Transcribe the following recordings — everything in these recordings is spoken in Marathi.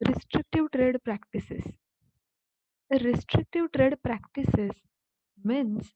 Restrictive trade practices. Restrictive trade practices means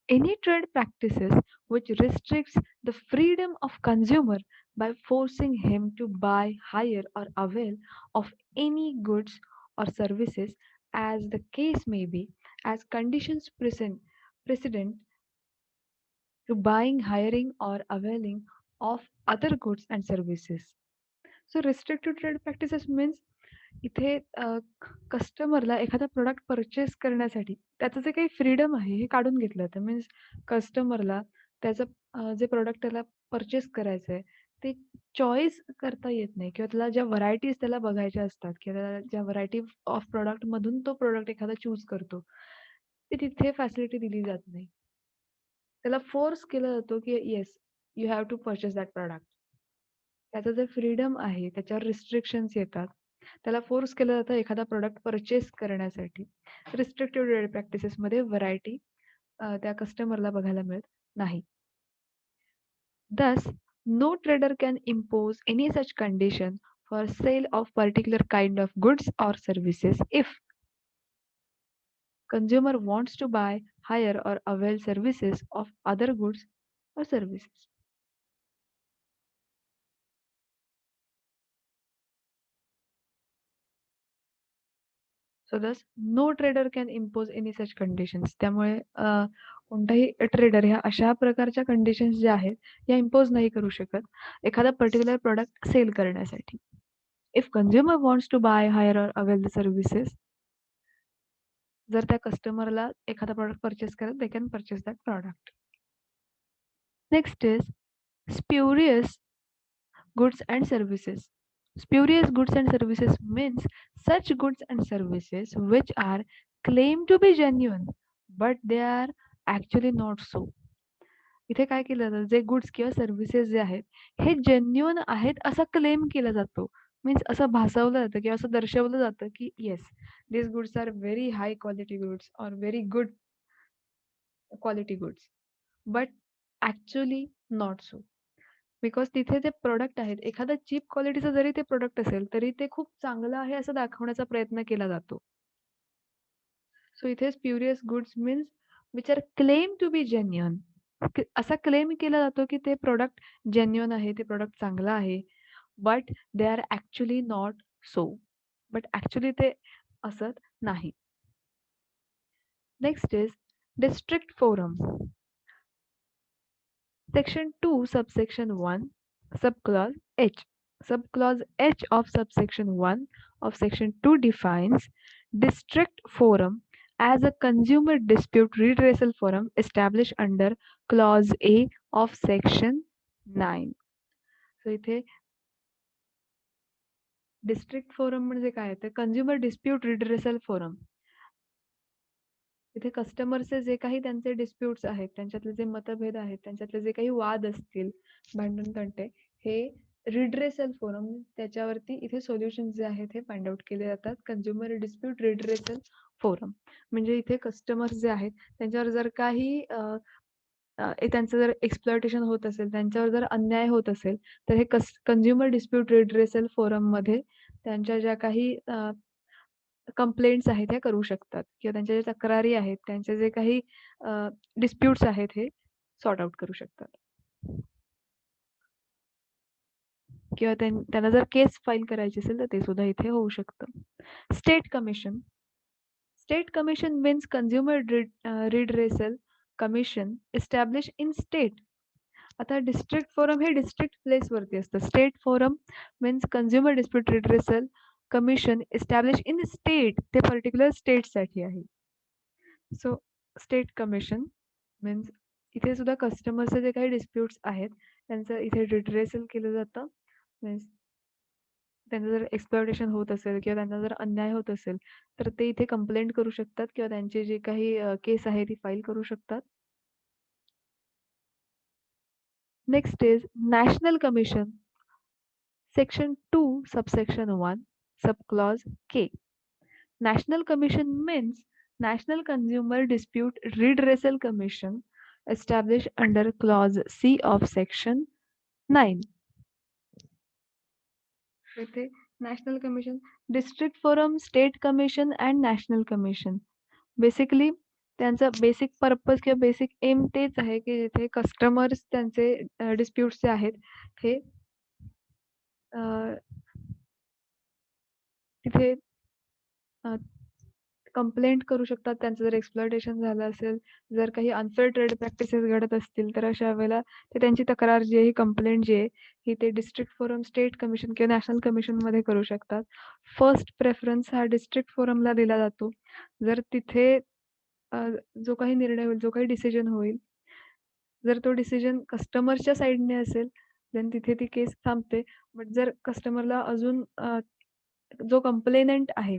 any trade practices which restricts the freedom of consumer by forcing him to buy, hire or avail of any goods or services as the case may be, as conditions precedent to buying, hiring or availing of other goods and services. So restricted trade practices means इथे कस्टमरला एखादा प्रॉडक्ट परचेस करण्यासाठी त्याचं जे काही फ्रीडम आहे हे काढून घेतलं जातं. मीन्स कस्टमरला त्याचं जे प्रॉडक्ट त्याला परचेस करायचं आहे ते चॉईस करता येत नाही किंवा त्याला ज्या व्हरायटीज त्याला बघायच्या असतात किंवा त्याला ज्या व्हरायटी ऑफ प्रॉडक्टमधून तो प्रॉडक्ट एखादा चूज करतो, ते तिथे फॅसिलिटी दिली जात नाही. त्याला फोर्स केला जातो की yes, you have to purchase that product. त्याचं जे फ्रीडम आहे त्याच्यावर रिस्ट्रिक्शन्स येतात. त्याला फोर्स केलं जातं एखादा प्रॉडक्ट परचेस करण्यासाठी. रिस्ट्रिक्टिव्ह ट्रेड प्रॅक्टिसेसमध्ये व्हरायटी त्या कस्टमरला बघायला मिळत नाही. Thus, no trader can impose any such condition for sale of particular kind of goods or services if consumer wants to buy, hire or avail services of other goods or services. So thus no trader can impose any such conditions. त्यामुळे कोणताही ट्रेडर ह्या अशा प्रकारच्या कंडिशन्स ज्या आहेत या इम्पोज नाही करू शकत एखादा पर्टिक्युलर प्रॉडक्ट सेल करण्यासाठी. If consumer wants to buy, hire or avail the services, जर त्या कस्टमरला एखादा प्रॉडक्ट परचेस करत they can purchase that product. Next is spurious goods and services. Spurious goods and services means such goods and services which are claimed to be genuine but they are actually not so. इथे काय केलं जातं, जे गुड्स किंवा सर्व्हिसेस जे आहेत हे जेन्युइन आहेत असा क्लेम केला जातो. मीन्स असं भासवलं जातं किंवा असं दर्शवलं जातं की yes, this goods are very high quality goods or very good quality goods, but actually not so. Because तिथे जे प्रॉडक्ट आहेत, एखादा चीप क्वालिटीचं जरी ते प्रॉडक्ट असेल, तरी ते खूप चांगलं आहे असं दाखवण्याचा प्रयत्न केला जातो. सो इथे spurious goods means which are claim to be genuine. असा क्लेम केला जातो की ते प्रॉडक्ट जेन्युइन आहे, ते प्रॉडक्ट चांगलं आहे, but they are actually not so. But actually ते असत नाही. Next is district forum. Section 2, subsection 1, subclause H. Subclause H of subsection 1 of section 2 defines district forum as a consumer dispute redressal forum established under clause A of section 9. So इथे डिस्ट्रिक्ट फोरम म्हणजे काय, तर कंझ्युमर डिस्प्यूट रिड्रेसल फोरम. तिथे कस्टमरचे जे काही त्यांचे डिस्प्यूट्स आहेत, त्यांच्यातले जे मतभेद आहेत, त्यांच्यातले जे काही वाद असतील, भांडण-तंटे, हे रिड्रेसल फोरम त्याच्यावरती इथे सोल्युशन्स जे आहेत हे फाइंड आउट केले जातात. कंझ्युमर डिस्प्यूट रिड्रेसल फोरम म्हणजे इथे कस्टमर्स जे आहेत त्यांच्यावर जर काही त्यांचं जर एक्सप्लॉयटेशन होत असेल, त्यांच्यावर जर अन्याय होत असेल, तर हे कंझ्युमर डिस्प्यूट रिड्रेसल फोरममध्ये त्यांच्या ज्या काही कंप्लेंट्स आहेत ह्या करू शकतात किंवा त्यांच्या ज्या तक्रारी आहेत, त्यांचे जे काही डिस्प्यूट्स आहेत हे सॉर्ट आउट करू शकतात. किंवा त्यांना जर केस फाईल करायची असेल तर ते सुद्धा इथे होऊ शकतं. State commission. State commission means consumer redressal commission establish in state. आता डिस्ट्रिक्ट फोरम हे डिस्ट्रिक्ट प्लेसवरती असतं. State forum means consumer dispute redressal commission establish in state, ते पर्टिक्युलर स्टेटसाठी आहे. सो स्टेट कमिशन मीन्स इथे सुद्धा कस्टमरचे जे काही डिस्प्यूट्स आहेत त्यांचं इथे रिड्रेसल केलं जातं. मीन्स त्यांचं जर एक्सप्लॉयटेशन होत असेल किंवा त्यांना जर अन्याय होत असेल तर ते इथे कंप्लेंट करू शकतात किंवा त्यांची जी काही केस आहे ती फाईल करू शकतात. Next is national commission. Section 2, subsection 1, subclause K. National Commission means National Consumer Dispute Redressal Commission established under clause C of section 9. इथे national commission, district forum, state commission and national commission. Basically त्यांचा बेसिक पर्पज किंवा बेसिक एम तेच आहे, की जिथे कस्टमर्स त्यांचे डिस्प्यूट्स जे आहेत हे अ, तिथे कंप्लेंट करू शकतात. त्यांचं जर एक्सप्लॉयटेशन झालं असेल, जर काही अनफेअर ट्रेड प्रॅक्टिसेस घडत असतील, तर अशा वेळेला ते त्यांची तक्रार जी आहे, ही कंप्लेंट जी आहे, ही ते डिस्ट्रिक्ट फोरम, स्टेट कमिशन किंवा नॅशनल कमिशनमध्ये करू शकतात. फर्स्ट प्रेफरन्स हा डिस्ट्रिक्ट फोरमला दिला जातो. जर तिथे अ, जो काही निर्णय होईल, जो काही डिसिजन होईल, जर तो डिसिजन कस्टमरच्या साइडने असेल, देन तिथे ती केस थांबते. बट जर कस्टमरला अजून जो कंप्लेनंट आहे,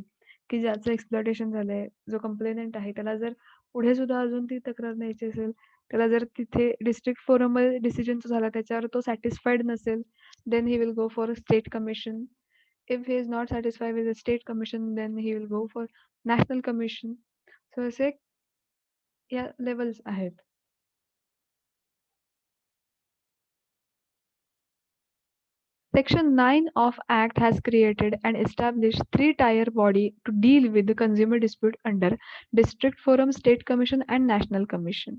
की ज्याचं एक्सप्लॉयटेशन झालंय, जो कंप्लेनंट आहे, त्याला जर पुढे सुद्धा अजून ती तक्रार न्यायची असेल, त्याला जर तिथे डिस्ट्रिक्ट फोरममध्ये डिसिजन जो झाला त्याच्यावर तो सॅटिस्फाईड नसेल, then he will go for state commission. If he is not satisfied with the state commission, then he will go for national commission. So असे या लेव्हल्स आहेत. Section 9 of Act has created and established three-tier body to deal with the consumer dispute under District Forum, State Commission and National Commission.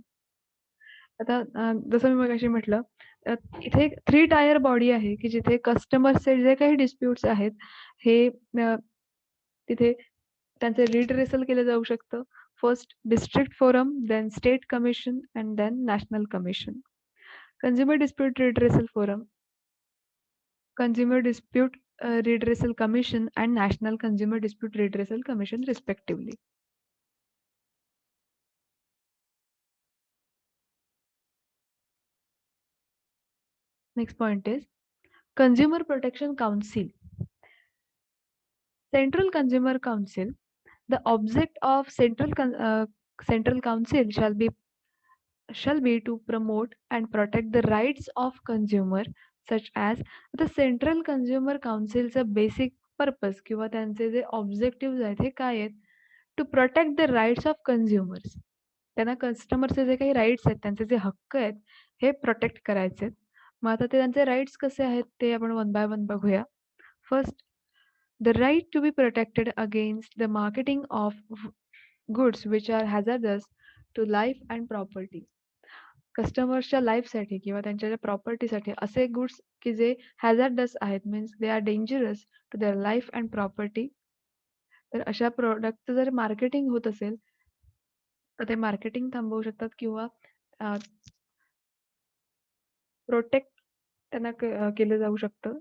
आता जसं मी मगाशी म्हटलं, इथे एक थ्री टायर बॉडी आहे, की जिथे कस्टमर्सचे जे काही डिस्प्यूट्स आहेत, हे तिथे त्यांचे रिड्रेसल केलं जाऊ शकतं. First district forum, then state commission and then national commission. Consumer dispute redressal forum, Consumer Dispute Redressal Commission and National Consumer Dispute Redressal Commission respectively. Next point is Consumer Protection Council. Central Consumer Council. The object of Central Council shall be to promote and protect the rights of consumer such as the Central Consumer Councilचा बेसिक पर्पज किंवा त्यांचे जे ऑब्जेक्टिव्ह आहेत हे काय आहेत? To protect the rights of consumers. त्यांना कस्टमरचे जे काही राइट्स आहेत, त्यांचे जे हक्क आहेत, हे प्रोटेक्ट करायचे आहेत. मग आता ते त्यांचे राइट्स कसे आहेत ते आपण वन बाय वन बघूया. First, the right to be protected against the marketing of goods which are hazardous to life and property. कस्टमर्सच्या लाईफसाठी किंवा त्यांच्या ज्या प्रॉपर्टीसाठी असे गुड्स की जे हॅझार्डस आहेत, means they are dangerous to their life and property. तर अशा प्रॉडक्टचं जर मार्केटिंग होत असेल, तर ते मार्केटिंग थांबवू शकतात किंवा प्रोटेक्ट त्यांना केलं जाऊ शकतं.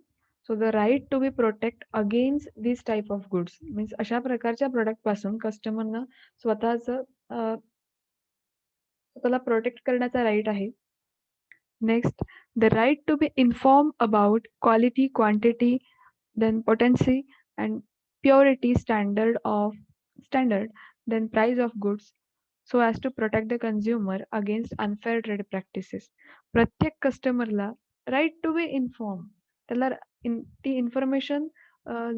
So the right to be protect against this type of goods means अशा प्रकारच्या प्रॉडक्टपासून कस्टमरना स्वतःचं स्वतःला प्रोटेक्ट करण्याचा राईट आहे. Next, the right to be inform about quality, quantity, then potency and purity standard, then price of goods, so as to protect the consumer against unfair trade practices. प्रत्येक कस्टमरला राईट टू बी इन्फॉर्म, त्याला ती इन्फॉर्मेशन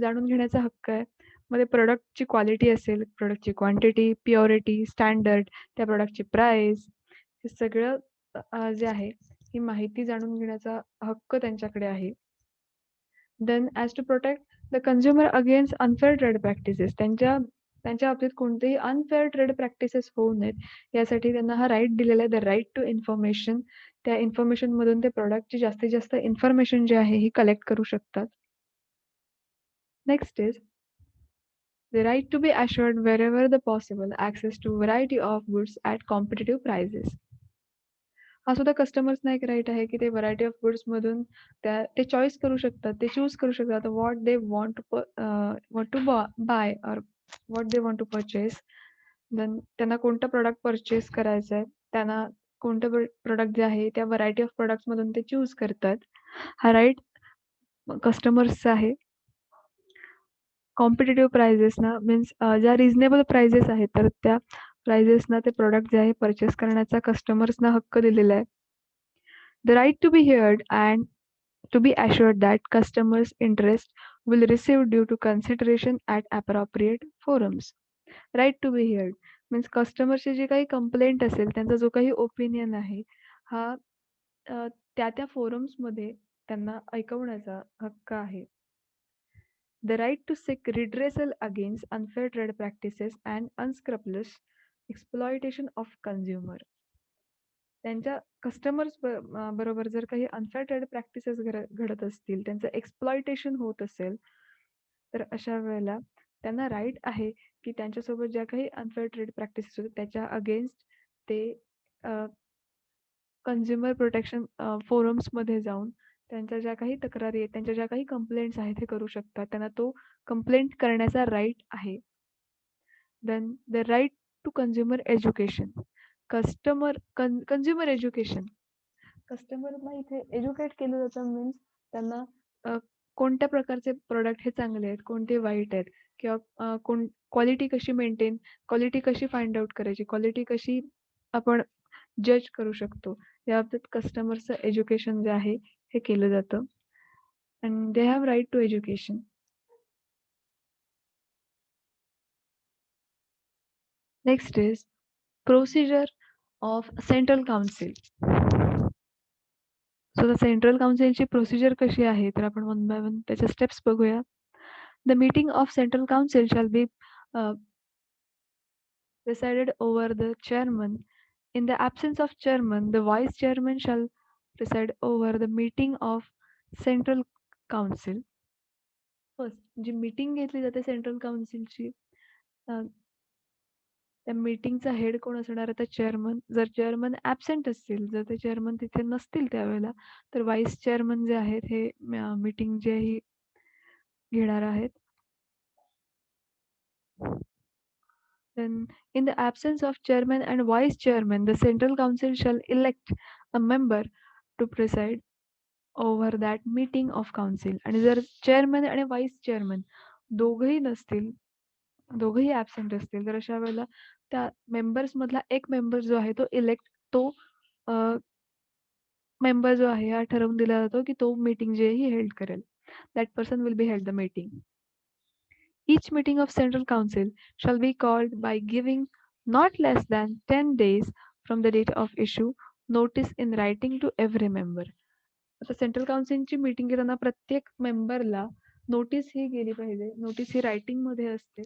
जाणून घेण्याचा हक्क आहे. मध्ये प्रोडक्टची क्वालिटी असेल, प्रोडक्टची क्वांटिटी, प्युरिटी, स्टँडर्ड, त्या प्रोडक्टची प्राइस, हे सगळं जे आहे ही माहिती जाणून घेण्याचा हक्क त्यांच्याकडे आहे. Then as to protect the consumer against unfair trade practices, त्यांच्या बाबतीत कोणतेही अनफेअर ट्रेड प्रॅक्टिसेस होऊ नयेत यासाठी त्यांना हा राईट दिलेला आहे, द राईट टू इन्फॉर्मेशन. त्या इन्फॉर्मेशनमधून ते प्रॉडक्टची जास्तीत जास्त इन्फॉर्मेशन जी आहे ही कलेक्ट करू शकतात. Next is the right to be assured wherever the possible access to variety of goods at competitive prices. हा सुद्धा कस्टमर्सना एक राईट आहे, की ते व्हरायटी ऑफ गुड्समधून ते चॉईस करू शकतात, ते चूज करू शकतात what they want to buy or what they want to purchase. Then त्यांना कोणतं प्रॉडक्ट परचेस करायचं आहे, त्यांना कोणतं प्रॉडक्ट जे आहे त्या व्हरायटी ऑफ प्रॉडक्ट्समधून ते चूज करतात. हा राईट कस्टमर्सचा आहे. कॉम्पिटिटिव्ह प्राइजेसना मीन्स ज्या रिझनेबल प्राइजेस आहेत, तर त्या प्राइजेसना ते प्रॉडक्ट जे आहे परचेस करण्याचा कस्टमर्सना हक्क दिलेला आहे. The right to be heard and to be assured that customers' interest will receive due to consideration at appropriate forums. Right to be heard means कस्टमरची जी काही कंप्लेंट असेल, त्यांचा जो काही ओपिनियन आहे, हा त्या त्या फोरम्समध्ये त्यांना ऐकवण्याचा हक्क आहे. The right to seek redressal against unfair trade practices and unscrupulous exploitation of consumer. त्यांच्या कस्टमर्स बरोबर जर काही अनफेअर ट्रेड प्रॅक्टिसेस घडत असतील, त्यांचं एक्सप्लॉयटेशन होत असेल, तर अशा वेळेला त्यांना राईट आहे, की त्यांच्यासोबत ज्या काही अनफेअर ट्रेड प्रॅक्टिसेस होतात त्याच्या अगेन्स्ट ते कंझ्युमर प्रोटेक्शन फोरम्समध्ये जाऊन त्यांच्या ज्या काही तक्रारी आहेत, त्यांच्या ज्या काही कंप्लेंट्स आहेत हे करू शकतात. त्यांना तो कंप्लेंट करण्याचा राईट आहे. Then the right to consumer education. Consumer education. कस्टमरला इथे एज्युकेट केलं जातं मीन्स त्यांना कोणत्या प्रकारचे प्रॉडक्ट हे चांगले आहेत, कोणते वाईट आहेत किंवा क्वालिटी कशी मेंटेन, क्वालिटी कशी फाइंड आउट करायची, क्वालिटी कशी आपण जज करू शकतो. याबाबतीत कस्टमरचं एज्युकेशन जे आहे हे केलं जातं. And they have right to education. Next is procedure of Central Council. So the Central काउन्सिलची प्रोसिजर कशी आहे तर आपण वन बाय वन त्याच्या स्टेप्स बघूया. The meeting of Central Council shall be presided over the chairman. In the absence of chairman, the vice chairman shall preside over the meeting of central council. First जी मीटिंग घेतली जाते सेंट्रल काउन्सिलची, त्या मीटिंगचा हेड कोण असणार आता चेअरमन. जर चेअरमन ॲब्सेंट असतील, जर ते चेअरमन तिथे नसतील त्यावेळेला, तर व्हाईस चेअरमन जे आहेत हे मीटिंग जे ही घेणार आहेत. Then, in the absence of chairman and vice chairman, the central council shall elect a member to preside over that meeting of council. आणि जर चेअरमन आणि व्हाईस चेअरमन दोघंही नसतील, दोघंही ॲब्सेंट असतील, तर अशा वेळेला त्या मेंबर्स मधला एक मेंबर जो आहे तो इलेक्ट, तो मेंबर जो आहे हा ठरवून दिला जातो की तो मीटिंग जे ही हेल्ड करेल. That person will be held the meeting. Each meeting of Central Council shall be called by giving not less than 10 days from the date of issue notice in writing to every member. आता सेंट्रल काउन्सिलची मीटिंग घेताना प्रत्येक मेंबरला नोटीस ही गेली पाहिजे. नोटीस ही रायटिंगमध्ये असते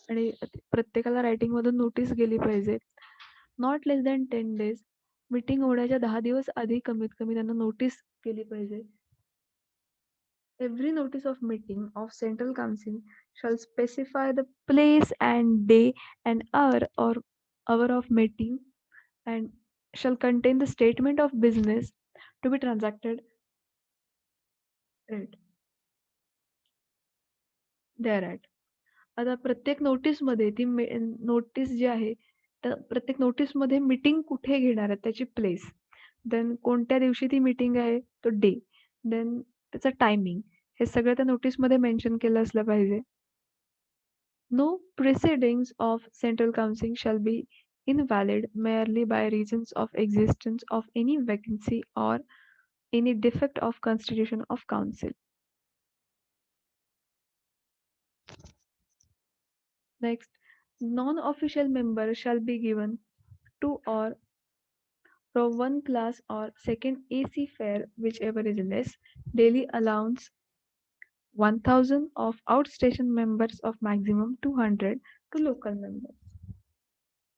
आणि प्रत्येकाला रायटिंगमधून नोटीस गेली पाहिजे. Not less than 10 days. Meeting होण्याच्या 10 दिवस आधी कमीत कमी त्यांना नोटीस केली पाहिजे. Every notice of meeting of Central Council shall specify the place and day and hour or hour of meeting and shall contain the statement of business to be transacted right thereat. आता प्रत्येक नोटीसमध्ये ती नोटीस जी आहे तर प्रत्येक नोटीसमध्ये मीटिंग कुठे घेणार आहे त्याची प्लेस, देन कोणत्या दिवशी ती मीटिंग आहे तो डे, देन त्याचं टायमिंग, हे सगळं त्या नोटीसमध्ये मेन्शन केलं असलं पाहिजे. No proceedings of Central Council shall be invalid merely by reasons of existence of any vacancy or any defect of constitution of council. Next, non-official members shall be given two or from one class or second AC fare, whichever is less, daily allowance 1000 of outstation members of maximum 200 to local members.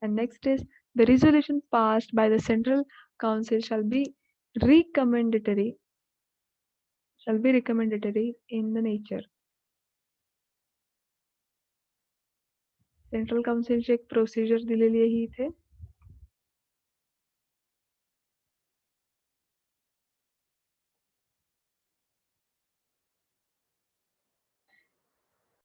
And next is the resolution passed by the Central Council recommendatory shall be recommendatory in the nature. Central काउन्सिलची एक प्रोसिजर दिलेली आहे इथे.